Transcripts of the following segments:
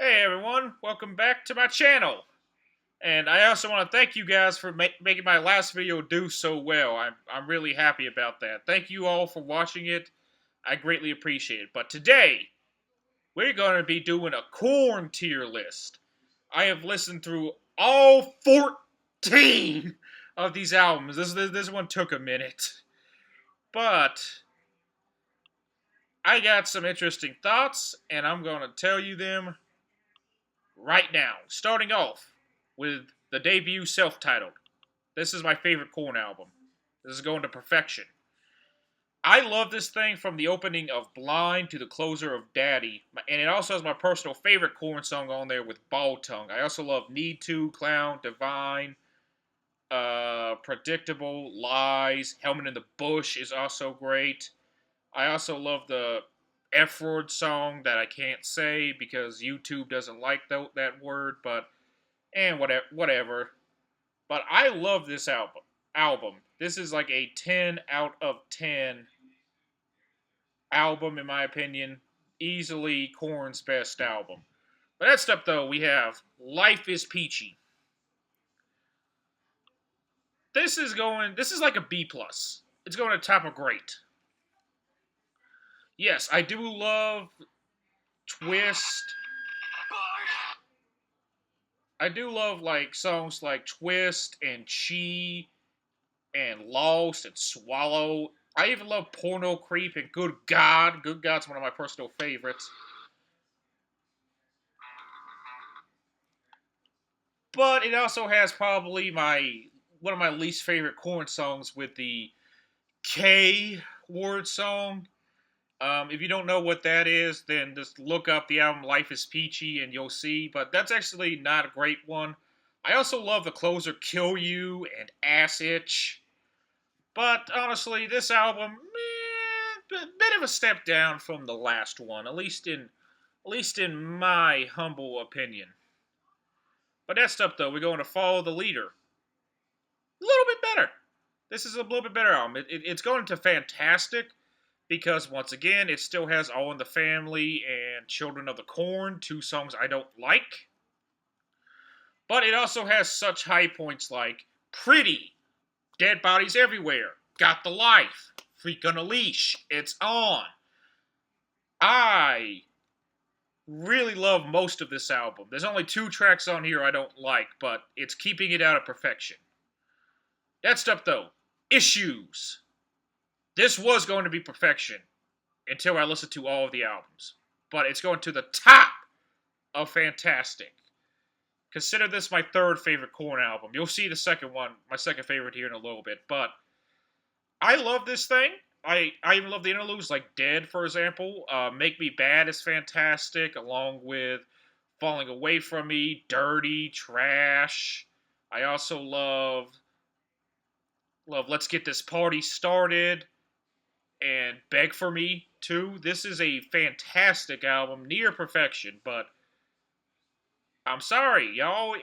Hey everyone, welcome back to my channel. And I also want to thank you guys for making my last video do so well. I'm really happy about that. Thank you all for watching it. I greatly appreciate it. But today, we're going to be doing a corn tier list. I have listened through all 14 of these albums. This one took a minute. But I got some interesting thoughts, and I'm going to tell you them right now. Starting off with the debut self-titled. This is my favorite Korn album. This is going to perfection. I love this thing from the opening of Blind to the closer of Daddy. And it also has my personal favorite Korn song on there with Ball Tongue. I also love Need To, Clown, Divine, Predictable, Lies, Helmet in the Bush is also great. I also love the F-word song that I can't say because YouTube doesn't like that word, but and whatever. But I love this album. This is like a 10 out of 10 album in my opinion. Easily Korn's best album. But next up though, we have Life is Peachy. This is like a B plus. It's going to top of great. Yes, I do love Twist. I do love like songs like Twist and Chi and Lost and Swallow. I even love Porno Creep and Good God. Good God's one of my personal favorites. But it also has probably one of my least favorite Korn songs with the K word song. If you don't know what that is, then just look up the album Life is Peachy and you'll see. But that's actually not a great one. I also love the closer Kill You and Ass Itch. But honestly, this album, bit of a step down from the last one, at least in my humble opinion. But next up, though, we're going to Follow the Leader. A little bit better. This is a little bit better album. It's going to Fantastic because, once again, it still has All in the Family and Children of the Corn, two songs I don't like. But it also has such high points like Pretty, Dead Bodies Everywhere, Got the Life, Freak on a Leash, It's On. I really love most of this album. There's only two tracks on here I don't like, but it's keeping it out of perfection. Next up, though, Issues. This was going to be perfection until I listened to all of the albums. But it's going to the top of Fantastic. Consider this my third favorite Korn album. You'll see the second one, my second favorite here in a little bit. But I love this thing. I even love the interludes, like Dead, for example. Make Me Bad is fantastic, along with Falling Away From Me, Dirty, Trash. I also love Let's Get This Party Started, and Beg For Me, too. This is a fantastic album, near perfection, but I'm sorry, y'all.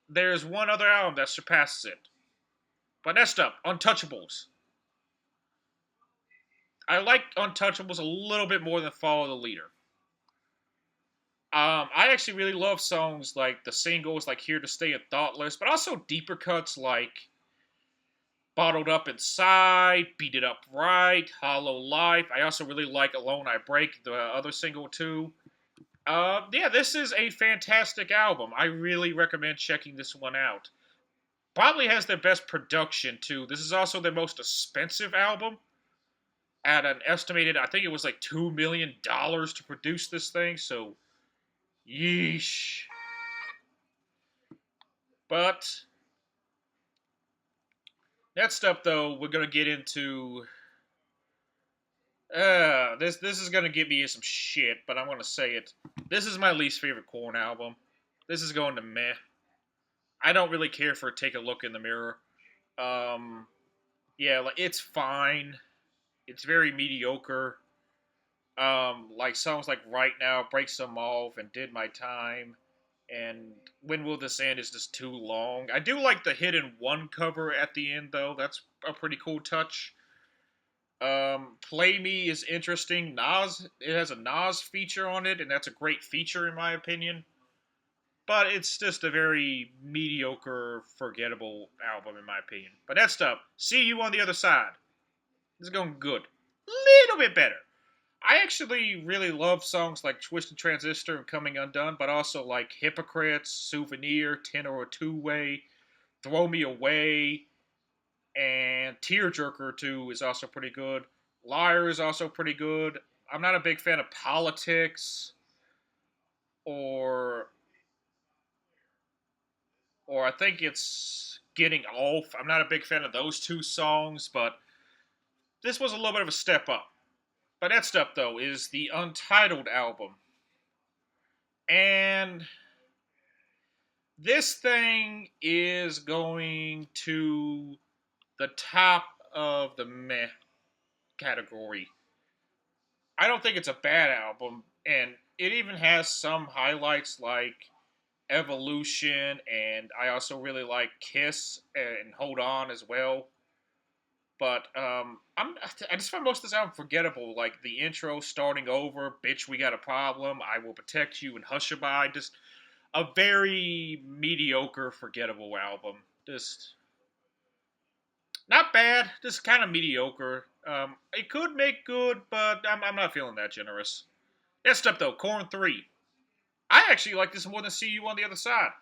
There's one other album that surpasses it. But next up, Untouchables. I like Untouchables a little bit more than Follow the Leader. I actually really love songs like the singles, like Here to Stay and Thoughtless, but also deeper cuts like Bottled Up Inside, Beat It Up Right, Hollow Life. I also really like Alone I Break, the other single too. Yeah, this is a fantastic album. I really recommend checking this one out. Probably has their best production too. This is also their most expensive album. At an estimated, I think it was like $2 million to produce this thing, so yeesh. But next up, though, we're gonna get into this is gonna get me in some shit, but I'm gonna say it. This is my least favorite Korn album. This is going to meh. I don't really care for Take a Look in the Mirror. Um, yeah, like it's fine. It's very mediocre. Like songs like Right Now, Break Some Off, and Did My Time, and When Will This End is just too long. I do like the Hidden One cover at the end, though. That's a pretty cool touch. Play Me is interesting. Nas, it has a Nas feature on it, and that's a great feature in my opinion. But it's just a very mediocre, forgettable album in my opinion. But that stuff, See You on the Other Side, is going good. Little bit better. I actually really love songs like Twisted Transistor and Coming Undone, but also like Hypocrites, Souvenir, Ten or a Two Way, Throw Me Away, and Tearjerker 2 is also pretty good. Liar is also pretty good. I'm not a big fan of Politics or I think it's Getting Off. I'm not a big fan of those two songs, but this was a little bit of a step up. But that stuff though is the Untitled album. And this thing is going to the top of the meh category. I don't think it's a bad album, and it even has some highlights like Evolution, and I also really like Kiss and Hold On as well. But I just find most of this album forgettable. Like the intro starting over, "Bitch, we got a problem. I will protect you," and "Hushabye." Just a very mediocre, forgettable album. Just not bad. Just kind of mediocre. It could make good, but I'm not feeling that generous. Next up, though, Korn 3. I actually like this more than See You on the Other Side.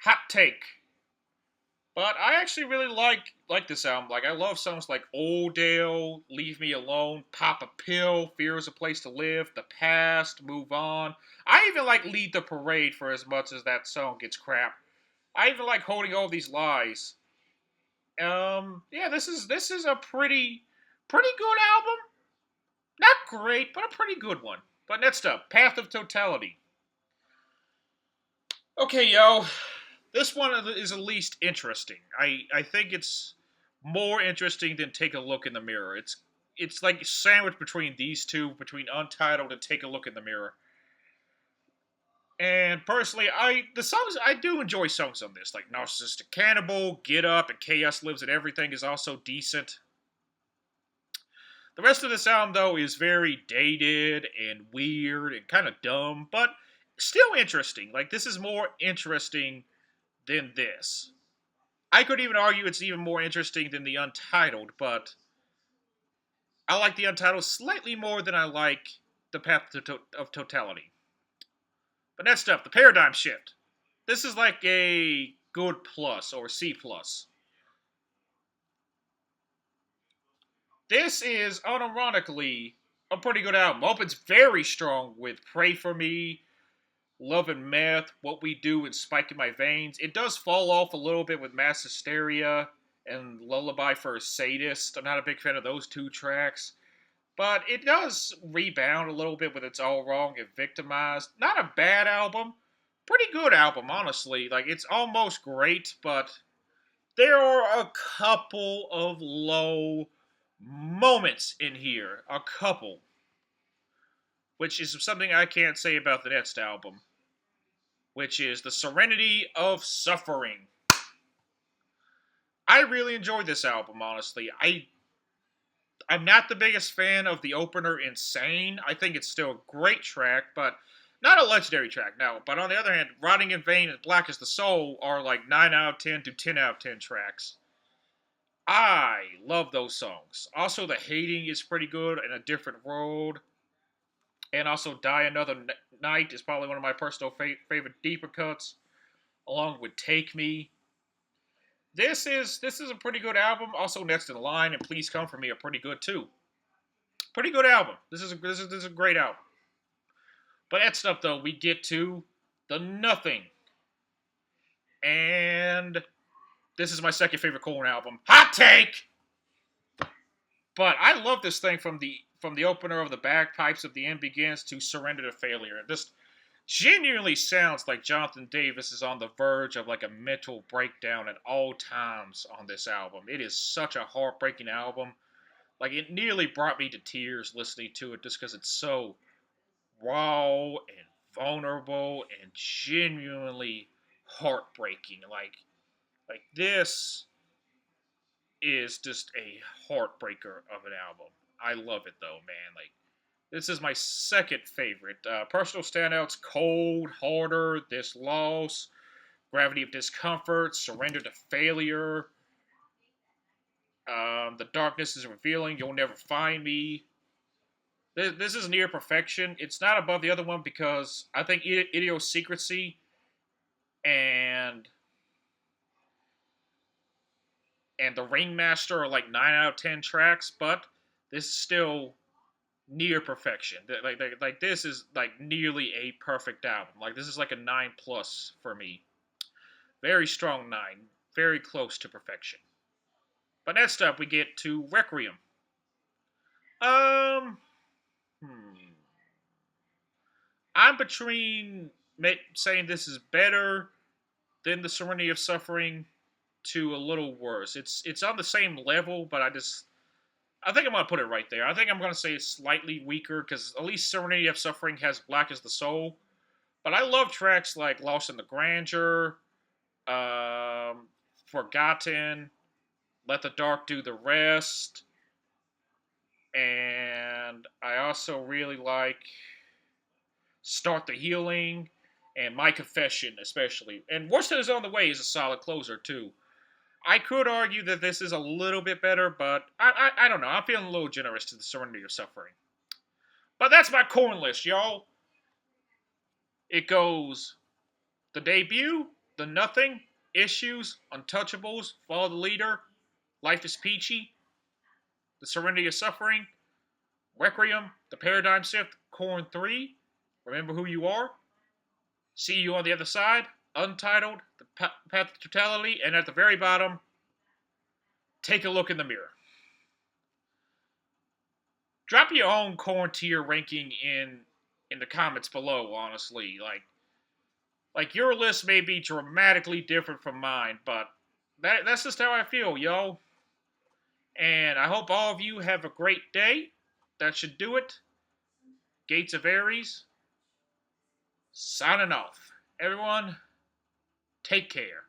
Hot take. But I actually really like this album. Like I love songs like Old Dale, Leave Me Alone, Pop a Pill, Fear is a Place to Live, The Past, Move On. I even like Lead the Parade for as much as that song gets crap. I even like Holding All These Lies. Yeah, this is a pretty good album. Not great, but a pretty good one. But next up, Path of Totality. Okay, yo, this one is the least interesting. I think it's more interesting than Take a Look in the Mirror. It's like sandwiched between these two, between Untitled and Take a Look in the Mirror. And personally, I do enjoy songs on this, like Narcissistic Cannibal, Get Up, and Chaos Lives in Everything is also decent. The rest of this album, though, is very dated and weird and kind of dumb, but still interesting. Like, this is more interesting than this. I could even argue it's even more interesting than the Untitled, but I like the Untitled slightly more than I like the of Totality. But next up, the Paradigm Shift. This is like a good plus or C plus. This is unironically a pretty good album. Opens very strong with Pray For Me, Love and Meth, What We Do, and Spike in My Veins. It does fall off a little bit with Mass Hysteria and Lullaby for a Sadist. I'm not a big fan of those two tracks. But it does rebound a little bit with It's All Wrong and Victimized. Not a bad album. Pretty good album, honestly. Like, it's almost great, but there are a couple of low moments in here. A couple. Which is something I can't say about the next album. Which is The Serenity of Suffering. I really enjoyed this album, honestly. I'm not the biggest fan of the opener, Insane. I think it's still a great track, but not a legendary track, no. But on the other hand, Rotting in Vain and Black as the Soul are like 9 out of 10 to 10 out of 10 tracks. I love those songs. Also, The Hating is pretty good, and A Different World. And also, Die Another Night is probably one of my personal favorite deeper cuts, along with Take Me. This is a pretty good album. Also, Next in Line and Please Come For Me are pretty good too. Pretty good album. This is a great album. But that stuff though, we get to the Nothing, and this is my second favorite Korn album. Hot take. But I love this thing from the opener of the bagpipes of the end begins to Surrender to Failure. It just genuinely sounds like Jonathan Davis is on the verge of like a mental breakdown at all times on this album. It is such a heartbreaking album. Like it nearly brought me to tears listening to it just because it's so raw and vulnerable and genuinely heartbreaking. Like this is just a heartbreaker of an album. I love it though, man. Like this is my second favorite. Personal standouts: Cold, Harder, This Loss, Gravity of Discomfort, Surrender to Failure. The Darkness is Revealing, You'll Never Find Me. This is near perfection. It's not above the other one because I think Idiosyncrasy and The Ringmaster are like 9 out of 10 tracks, but this is still near perfection. Like this is like nearly a perfect album. Like this is like a 9 plus for me. Very strong 9, very close to perfection. But next up, we get to Requiem. Um, hmm. I'm between saying this is better than the Serenity of Suffering to a little worse. It's on the same level, but I think I'm gonna put it right there. I think I'm gonna say it's slightly weaker because at least Serenity of Suffering has Black as the Soul. But I love tracks like Lost in the Grandeur, Forgotten, Let the Dark Do the Rest, and I also really like Start the Healing and My Confession, especially. And Worsted is on the Way is a solid closer too. I could argue that this is a little bit better, but I don't know. I'm feeling a little generous to the Serenity of Suffering. But that's my corn list, y'all. It goes the debut, the nothing, issues, untouchables, follow the leader, life is peachy, the Serenity of Suffering, Requiem, the Paradigm Shift, Corn 3, remember who you are, see you on the other side, Untitled, the Path to Totality, and at the very bottom, take a look in the mirror. Drop your own corn tier ranking in the comments below, honestly. Like your list may be dramatically different from mine, but that's just how I feel, yo. And I hope all of you have a great day. That should do it. Gates of Aries, signing off. Everyone, take care.